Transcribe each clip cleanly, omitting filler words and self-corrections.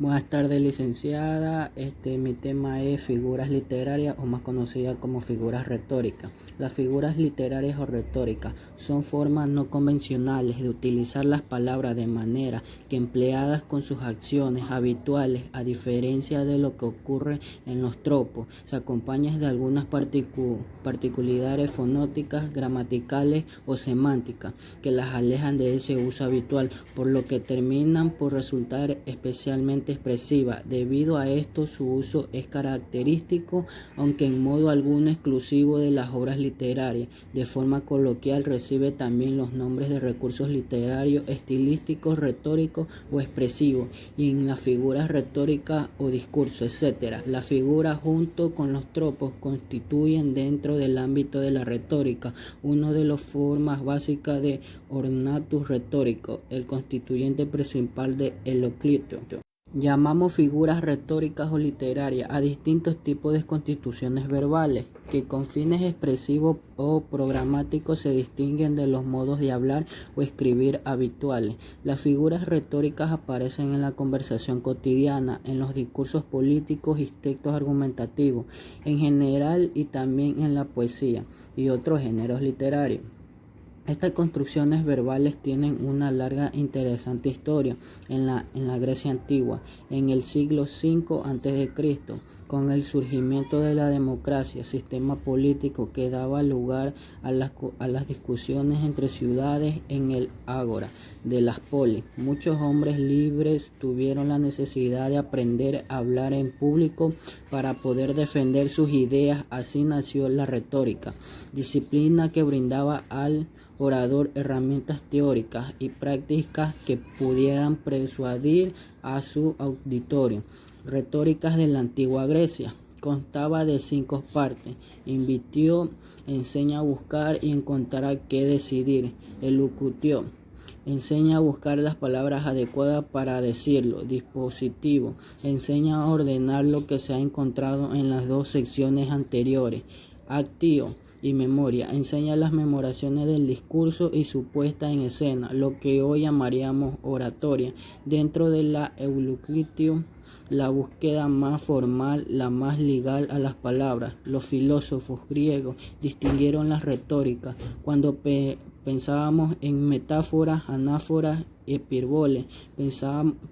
Buenas tardes, licenciada. Mi tema es figuras literarias o más conocidas como figuras retóricas. Las figuras literarias o retóricas son formas no convencionales de utilizar las palabras de manera que empleadas con sus acciones habituales, a diferencia de lo que ocurre en los tropos, se acompañan de algunas particularidades fonóticas, gramaticales o semánticas que las alejan de ese uso habitual, por lo que terminan por resultar especialmente expresiva. Debido a esto, su uso es característico, aunque en modo alguno exclusivo, de las obras literarias. De forma coloquial, recibe también los nombres de recursos literarios, estilísticos, retóricos o expresivos, y en las figuras retóricas o discurso, etc. La figura, junto con los tropos, constituyen dentro del ámbito de la retórica una de las formas básicas de ornatus retórico, el constituyente principal de Heraclito. Llamamos figuras retóricas o literarias a distintos tipos de constituciones verbales que con fines expresivos o programáticos se distinguen de los modos de hablar o escribir habituales. Las figuras retóricas aparecen en la conversación cotidiana, en los discursos políticos y textos argumentativos en general, y también en la poesía y otros géneros literarios. Estas construcciones verbales tienen una larga e interesante historia en la Grecia antigua. En el siglo V a.C., con el surgimiento de la democracia, sistema político que daba lugar a las discusiones entre ciudades en el ágora de las polis, muchos hombres libres tuvieron la necesidad de aprender a hablar en público para poder defender sus ideas. Así nació la retórica, disciplina que brindaba al orador herramientas teóricas y prácticas que pudieran persuadir a su auditorio. Retóricas de la antigua Grecia. Constaba de 5 partes: invitio, enseña a buscar y encontrar qué decidir; elocutio, enseña a buscar las palabras adecuadas para decirlo; dispositivo, enseña a ordenar lo que se ha encontrado en las 2 secciones anteriores; actio y memoria, enseña las memoraciones del discurso y su puesta en escena, lo que hoy llamaríamos oratoria. Dentro de la eulocutio, la búsqueda más formal, la más legal a las palabras. Los filósofos griegos distinguieron las retóricas cuando pensábamos en metáforas, anáforas y hipérboles.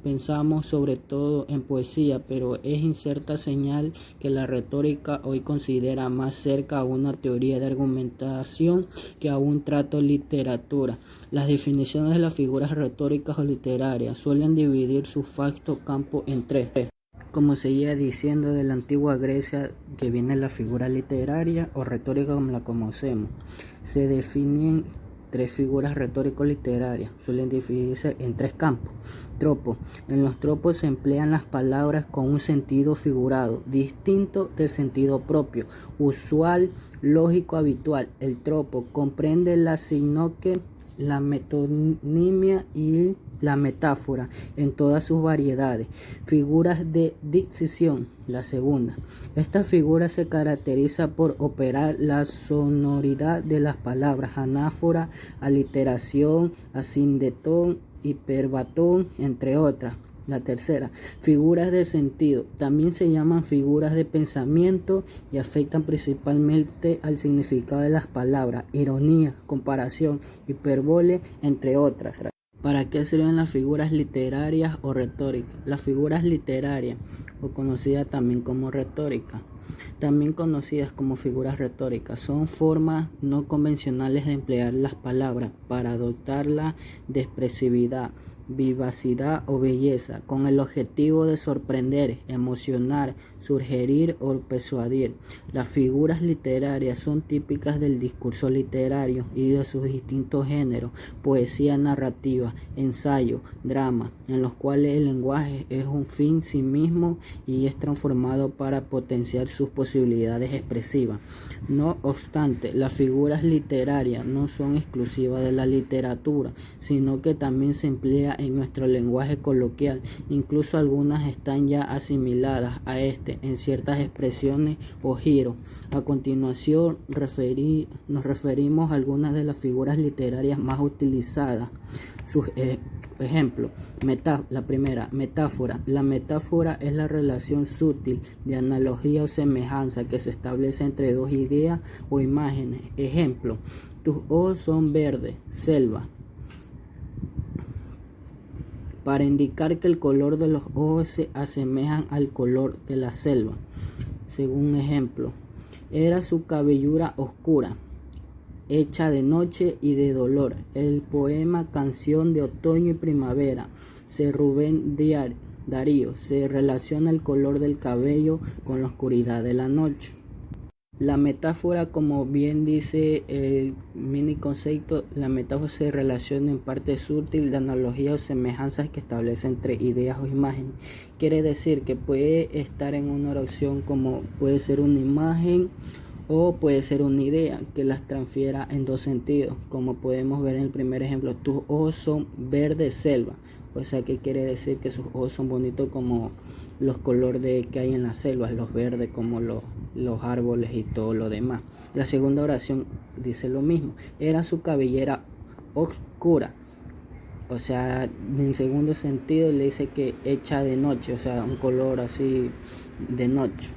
Pensamos sobre todo en poesía, pero es incierta señal que la retórica hoy considera más cerca a una teoría de argumentación que a un trato de literatura. Las definiciones de las figuras retóricas o literarias suelen dividir su vasto campo en 3. Como seguía diciendo, de la antigua Grecia, que viene la figura literaria o retórica como la conocemos. Se definen 3 figuras retóricos-literarias. Suelen dividirse en 3 campos. Tropos. En los tropos se emplean las palabras con un sentido figurado, distinto del sentido propio, usual, lógico, habitual. El tropo comprende la sinoque, la metonimia y la metáfora en todas sus variedades. Figuras de dicción. La segunda. Esta figura se caracteriza por operar la sonoridad de las palabras: anáfora, aliteración, asindetón, hiperbatón, entre otras. La tercera, figuras de sentido. También se llaman figuras de pensamiento y afectan principalmente al significado de las palabras: ironía, comparación, hipérbole, entre otras. ¿Para qué sirven las figuras literarias o retóricas? Las figuras literarias, o conocidas también como retórica, también conocidas como figuras retóricas, son formas no convencionales de emplear las palabras para dotarlas de expresividad, vivacidad o belleza, con el objetivo de sorprender, emocionar, sugerir o persuadir. Las figuras literarias son típicas del discurso literario y de sus distintos géneros: poesía narrativa, ensayo, drama, en los cuales el lenguaje es un fin en sí mismo y es transformado para potenciar sus posibilidades expresivas. No obstante, las figuras literarias no son exclusivas de la literatura, sino que también se emplea en nuestro lenguaje coloquial. Incluso algunas están ya asimiladas a este en ciertas expresiones o giros. A continuación nos referimos a algunas de las figuras literarias más utilizadas. Sus Ejemplo, la primera, metáfora. La metáfora es la relación sutil de analogía o semejanza que se establece entre dos ideas o imágenes. Ejemplo, tus ojos son verdes, selva, para indicar que el color de los ojos se asemejan al color de la selva. Según ejemplo, era su cabellura oscura, hecha de noche y de dolor. El poema Canción de Otoño y Primavera, de Rubén Darío, se relaciona el color del cabello con la oscuridad de la noche. La metáfora, como bien dice el mini concepto, la metáfora se relaciona en parte sutil de analogía o semejanzas que establece entre ideas o imágenes. Quiere decir que puede estar en una oración como puede ser una imagen o puede ser una idea que las transfiera en dos sentidos, como podemos ver en el primer ejemplo. Tus ojos son verde selva, o sea que quiere decir que sus ojos son bonitos como los colores que hay en las selvas, los verdes como los árboles y todo lo demás. La segunda oración dice lo mismo, era su cabellera oscura, o sea en segundo sentido le dice que hecha de noche, o sea un color así de noche.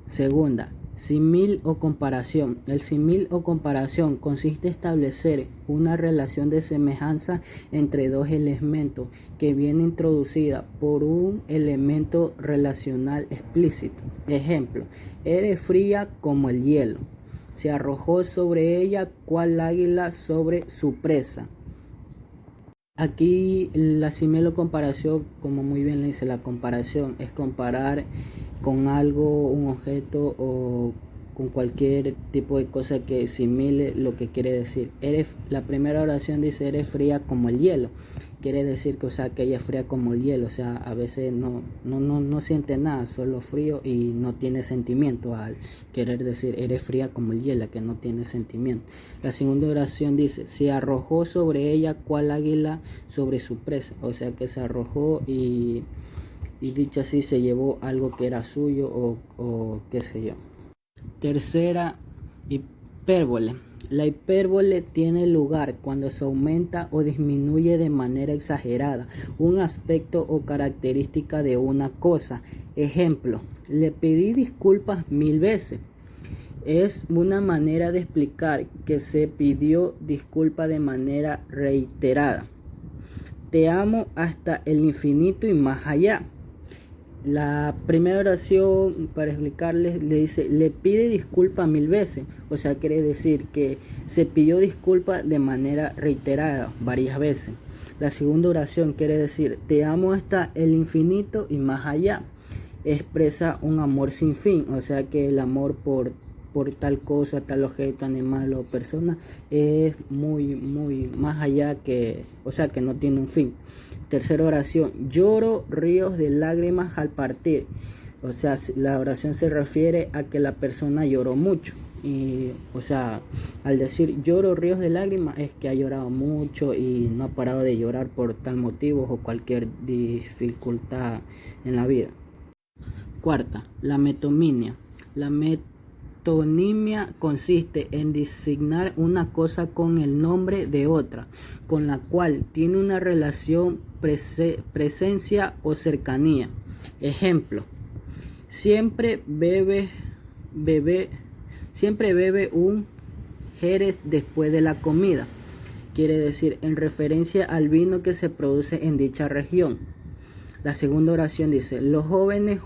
Segunda, símil o comparación. El símil o comparación consiste en establecer una relación de semejanza entre dos elementos que viene introducida por un elemento relacional explícito. Ejemplo, eres fría como el hielo. Se arrojó sobre ella cual águila sobre su presa. Aquí la símil o comparación, como muy bien le dice, la comparación es comparar con algo, un objeto o con cualquier tipo de cosa que simile lo que quiere decir. La primera oración dice eres fría como el hielo. Quiere decir que, o sea, que ella es fría como el hielo, o sea, a veces no siente nada, solo frío y no tiene sentimiento al querer decir eres fría como el hielo, que no tiene sentimiento. La segunda oración dice se arrojó sobre ella cual águila sobre su presa, o sea que se arrojó y dicho así se llevó algo que era suyo o qué sé yo. Tercera, hipérbole. La hipérbole tiene lugar cuando se aumenta o disminuye de manera exagerada un aspecto o característica de una cosa. Ejemplo, le pedí disculpas 1000 veces. Es una manera de explicar que se pidió disculpa de manera reiterada. Te amo hasta el infinito y más allá. La primera oración, para explicarles, le dice, le pide disculpas 1000 veces. O sea, quiere decir que se pidió disculpas de manera reiterada, varias veces. La segunda oración quiere decir, te amo hasta el infinito y más allá. Expresa un amor sin fin. O sea que el amor por tal cosa, tal objeto, animal o persona es muy más allá que, o sea que no tiene un fin. Tercera oración, lloro ríos de lágrimas al partir. O sea, la oración se refiere a que la persona lloró mucho. Y, o sea, al decir lloro ríos de lágrimas es que ha llorado mucho y no ha parado de llorar por tal motivo o cualquier dificultad en la vida. Cuarta, la metonimia. La metonimia consiste en designar una cosa con el nombre de otra, con la cual tiene una relación, presencia o cercanía. Ejemplo, siempre bebe un jerez después de la comida. Quiere decir en referencia al vino que se produce en dicha región. La segunda oración dice, los jóvenes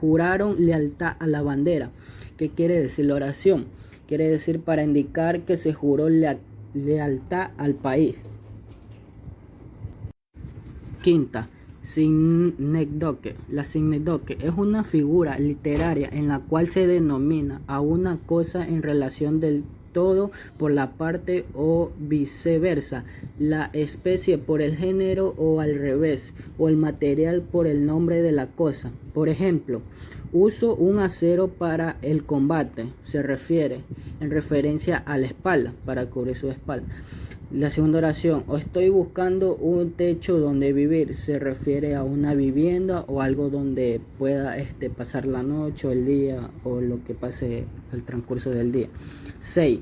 juraron lealtad a la bandera. ¿Qué quiere decir la oración? Quiere decir para indicar que se juró lealtad al país. Quinta, sinécdoque. La sinécdoque es una figura literaria en la cual se denomina a una cosa en relación del todo por la parte o viceversa, la especie por el género o al revés, o el material por el nombre de la cosa. Por ejemplo, uso un acero para el combate, se refiere en referencia a la espalda, para cubrir su espalda. La segunda oración, o estoy buscando un techo donde vivir, se refiere a una vivienda o algo donde pueda pasar la noche o el día o lo que pase el transcurso del día. 6.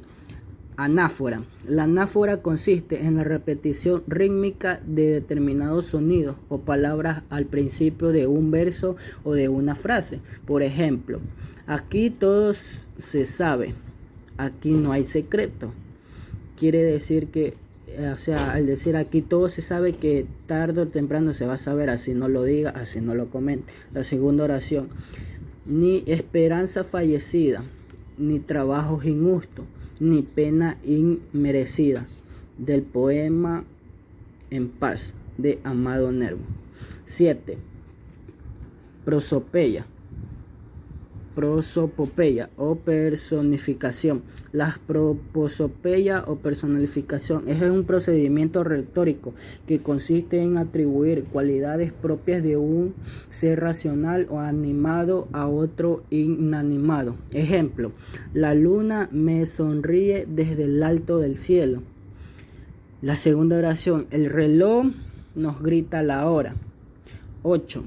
Anáfora. La anáfora consiste en la repetición rítmica de determinados sonidos o palabras al principio de un verso o de una frase. Por ejemplo, aquí todo se sabe, aquí no hay secreto. Quiere decir que, al decir aquí todo se sabe, que tarde o temprano se va a saber, así no lo diga, así no lo comente. La segunda oración: ni esperanza fallecida, ni trabajos injustos, ni pena inmerecida. Del poema En paz, de Amado Nervo. 7. Prosopopeya o personificación. La prosopopeya o personificación es un procedimiento retórico que consiste en atribuir cualidades propias de un ser racional o animado a otro inanimado. Ejemplo: la luna me sonríe desde el alto del cielo. La segunda oración: el reloj nos grita la hora. 8.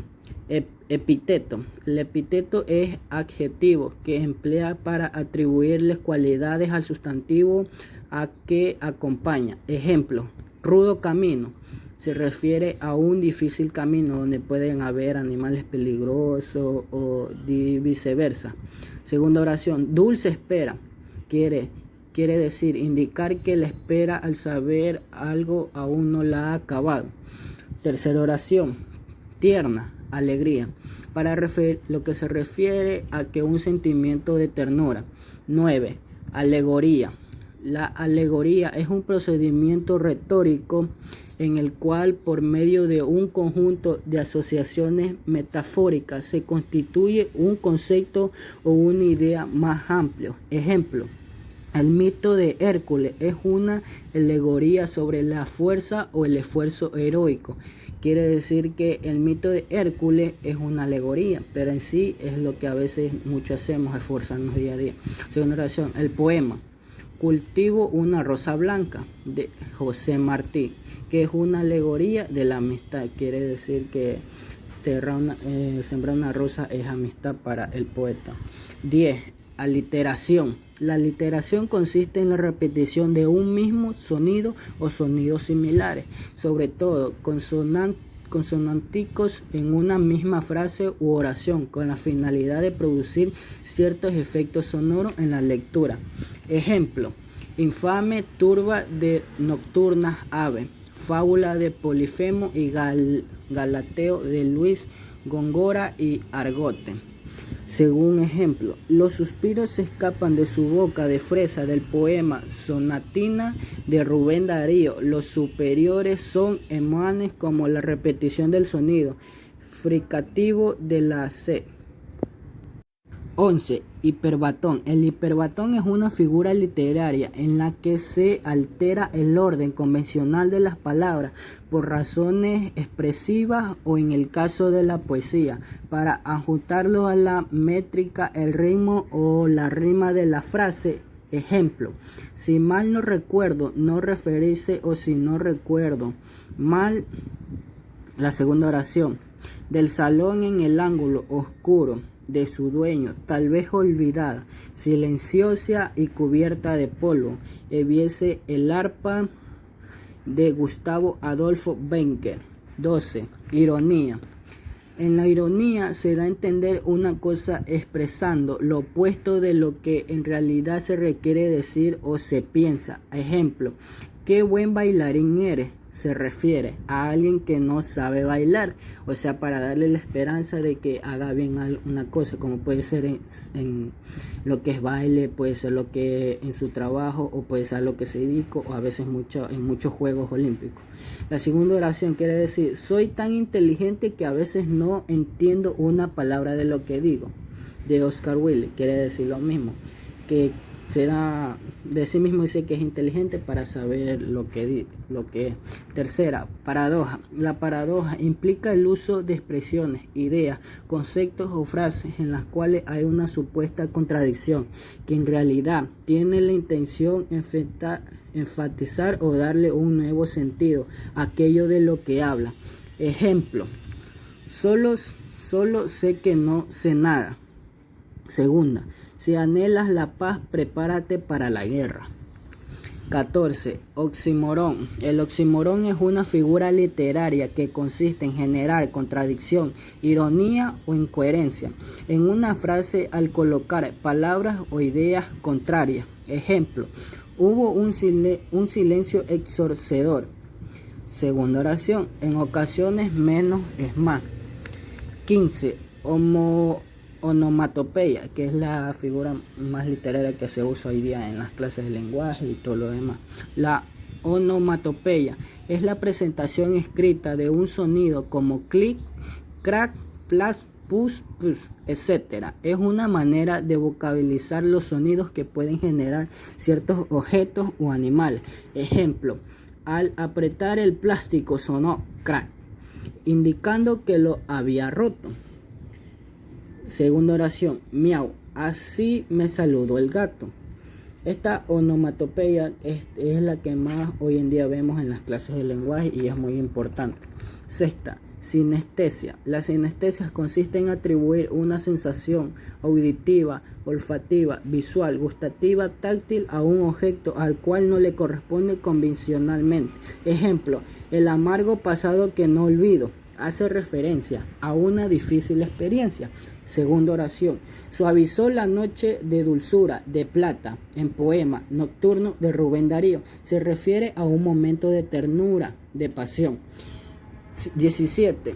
Epíteto. El epíteto es adjetivo que emplea para atribuirles cualidades al sustantivo a que acompaña. Ejemplo: rudo camino. Se refiere a un difícil camino donde pueden haber animales peligrosos o viceversa. Segunda oración: dulce espera. Quiere decir indicar que la espera al saber algo aún no la ha acabado. Tercera oración: tierna, alegría, para lo que se refiere a que un sentimiento de ternura. 9. Alegoría. La alegoría es un procedimiento retórico en el cual, por medio de un conjunto de asociaciones metafóricas, se constituye un concepto o una idea más amplio. Ejemplo: el mito de Hércules es una alegoría sobre la fuerza o el esfuerzo heroico. Quiere decir que el mito de Hércules es una alegoría, pero en sí es lo que a veces mucho hacemos, esforzarnos día a día. Segunda oración: el poema Cultivo una rosa blanca, de José Martí, que es una alegoría de la amistad. Quiere decir que sembrar una rosa es amistad para el poeta. 10. Aliteración. La aliteración consiste en la repetición de un mismo sonido o sonidos similares, sobre todo consonánticos, en una misma frase u oración, con la finalidad de producir ciertos efectos sonoros en la lectura. Ejemplo: infame turba de nocturnas aves. Fábula de Polifemo y Galateo, de Luis Góngora y Argote. Según ejemplo: los suspiros se escapan de su boca de fresa, del poema Sonatina de Rubén Darío. Los superiores son emanes como la repetición del sonido fricativo de la C. 11. Hiperbatón. El hiperbatón es una figura literaria en la que se altera el orden convencional de las palabras por razones expresivas o, en el caso de la poesía, para ajustarlo a la métrica, el ritmo o la rima de la frase. Ejemplo: si mal no recuerdo, no referirse, o si no recuerdo mal. La segunda oración: del salón en el ángulo oscuro de su dueño, tal vez olvidada, silenciosa y cubierta de polvo, viese el arpa, de Gustavo Adolfo Bécquer. 12. Ironía. En la ironía se da a entender una cosa expresando lo opuesto de lo que en realidad se requiere decir o se piensa. Ejemplo: qué buen bailarín eres. Se refiere a alguien que no sabe bailar, o sea, para darle la esperanza de que haga bien una cosa, como puede ser en lo que es baile, puede ser lo que en su trabajo, o puede ser lo que se dedica, o a veces en muchos Juegos Olímpicos. La segunda oración quiere decir: soy tan inteligente que a veces no entiendo una palabra de lo que digo, de Oscar Wilde. Quiere decir lo mismo, que se da de sí mismo, dice que es inteligente para saber lo que es. Tercera, paradoja. La paradoja implica el uso de expresiones, ideas, conceptos o frases en las cuales hay una supuesta contradicción, que en realidad tiene la intención enfatizar o darle un nuevo sentido a aquello de lo que habla. Ejemplo: solo sé que no sé nada. Segunda: si anhelas la paz, prepárate para la guerra. 14. Oxímoron. El oxímoron es una figura literaria que consiste en generar contradicción, ironía o incoherencia en una frase al colocar palabras o ideas contrarias. Ejemplo: hubo un silencio ensordecedor. Segunda oración: en ocasiones menos es más. 15. Onomatopeya, que es la figura más literaria que se usa hoy día en las clases de lenguaje y todo lo demás. La onomatopeya es la presentación escrita de un sonido como clic, crack, plas, push, push, etc. Es una manera de vocalizar los sonidos que pueden generar ciertos objetos o animales. Ejemplo: al apretar el plástico sonó crack, indicando que lo había roto. Segunda oración: miau, así me saludó el gato. Esta onomatopeya es la que más hoy en día vemos en las clases de lenguaje y es muy importante. Sexta: sinestesia. La sinestesia consiste en atribuir una sensación auditiva, olfativa, visual, gustativa, táctil a un objeto al cual no le corresponde convencionalmente. Ejemplo: el amargo pasado que no olvido. Hace referencia a una difícil experiencia. Segunda oración: suavizó la noche de dulzura de plata en poema nocturno de Rubén Darío. Se refiere a un momento de ternura, de pasión. 17.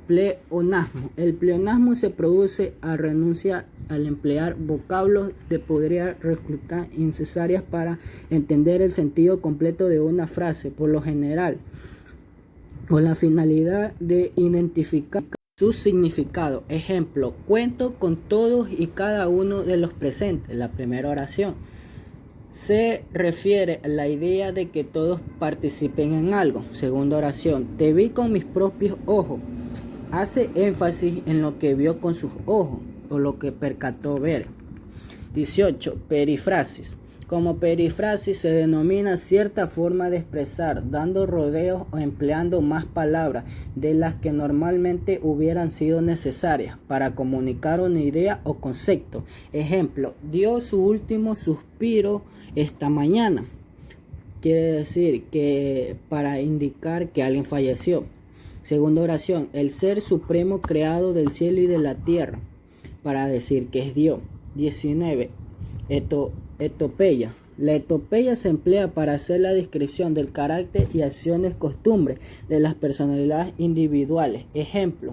Pleonasmo. El pleonasmo se produce a renuncia al emplear vocablos que podrían resultar innecesarias para entender el sentido completo de una frase, por lo general con la finalidad de identificar su significado. Ejemplo: cuento con todos y cada uno de los presentes. La primera oración se refiere a la idea de que todos participen en algo. Segunda oración: te vi con mis propios ojos. Hace énfasis en lo que vio con sus ojos o lo que percató ver. 18. Perifrasis. Como perifrasis se denomina cierta forma de expresar, dando rodeos o empleando más palabras de las que normalmente hubieran sido necesarias para comunicar una idea o concepto. Ejemplo: dio su último suspiro esta mañana. Quiere decir que para indicar que alguien falleció. Segunda oración: el ser supremo creado del cielo y de la tierra, para decir que es Dios. 19. Etopeya. La etopeya se emplea para hacer la descripción del carácter y acciones costumbres de las personalidades individuales. Ejemplo: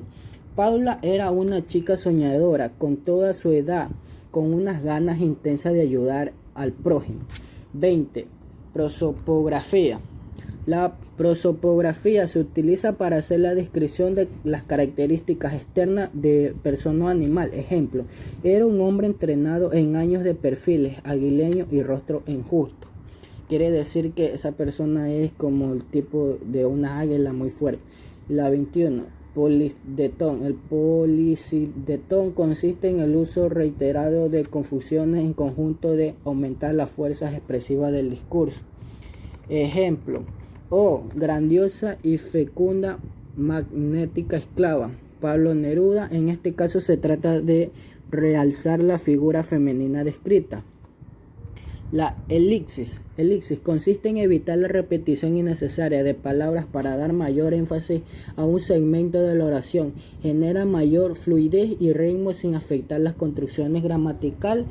Paula era una chica soñadora con toda su edad, con unas ganas intensas de ayudar al prójimo. 20. Prosopografía. La prosopografía se utiliza para hacer la descripción de las características externas de persona o animal. Ejemplo: era un hombre entrenado en años de perfiles aguileños y rostro enjusto. Quiere decir que esa persona es como el tipo de una águila muy fuerte. La 21. Polidetón. El polidetón consiste en el uso reiterado de confusiones en conjunto de aumentar las fuerzas expresivas del discurso. Ejemplo: oh, grandiosa y fecunda magnética esclava. Pablo Neruda. En este caso se trata de realzar la figura femenina descrita. La elipsis. Elipsis consiste en evitar la repetición innecesaria de palabras para dar mayor énfasis a un segmento de la oración. Genera mayor fluidez y ritmo sin afectar las construcciones gramaticales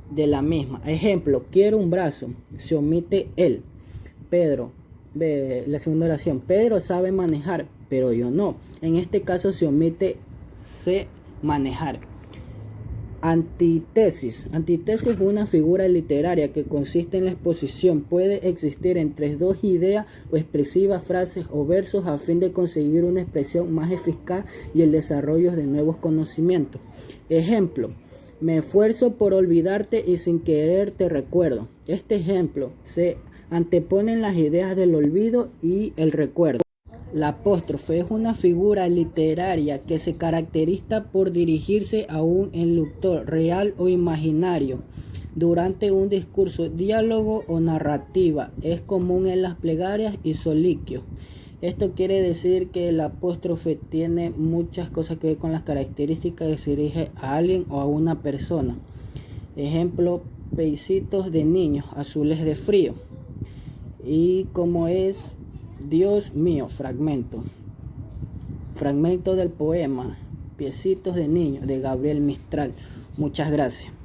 de la misma. Ejemplo: quiero un brazo. Se omite el. Pedro. La segunda oración: Pedro sabe manejar, pero yo no. En este caso se omite sé manejar. Antítesis. Antítesis es una figura literaria que consiste en la exposición. Puede existir entre dos ideas o expresivas frases o versos a fin de conseguir una expresión más eficaz y el desarrollo de nuevos conocimientos. Ejemplo: me esfuerzo por olvidarte y sin querer te recuerdo. Este ejemplo se anteponen las ideas del olvido y el recuerdo. La apóstrofe es una figura literaria que se caracteriza por dirigirse a un elector real o imaginario durante un discurso, diálogo o narrativa. Es común en las plegarias y soliloquios. Esto quiere decir que la apóstrofe tiene muchas cosas que ver con las características que se dirige a alguien o a una persona. Ejemplo: peicitos de niños, azules de frío. Y como es Dios mío, fragmento del poema Piecitos de Niño de Gabriel Mistral. Muchas gracias.